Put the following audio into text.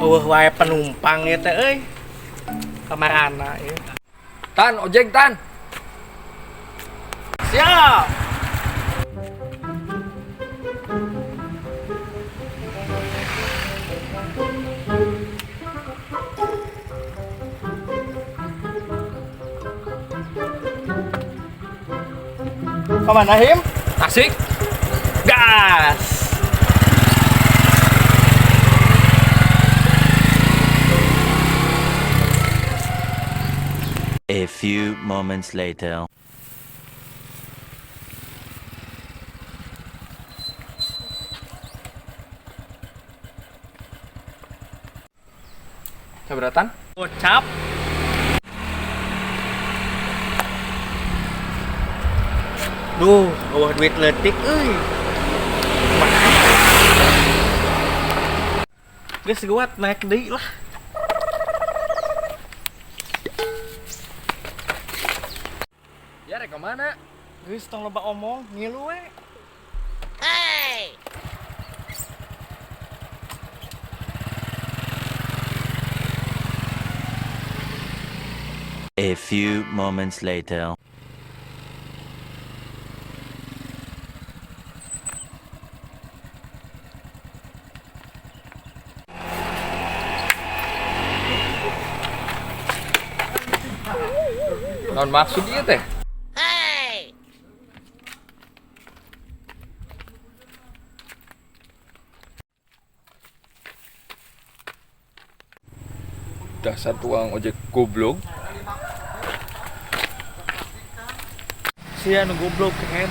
wae penumpang ya teh euy. Kamarana ieu. Tan, ojek Tan. Siap. Kemana Him? Tasik. Gas. A few moments later. Keberatan? Gocap. Duh, eueuh duit leutik euy. Geus kuat naik deui lah. Ya rek kemana? Geus tong loba omong, ngilu we. A few moments later. Non maksud ieu teh? Dasar tukang ojek goblok. Sia nu goblok kan.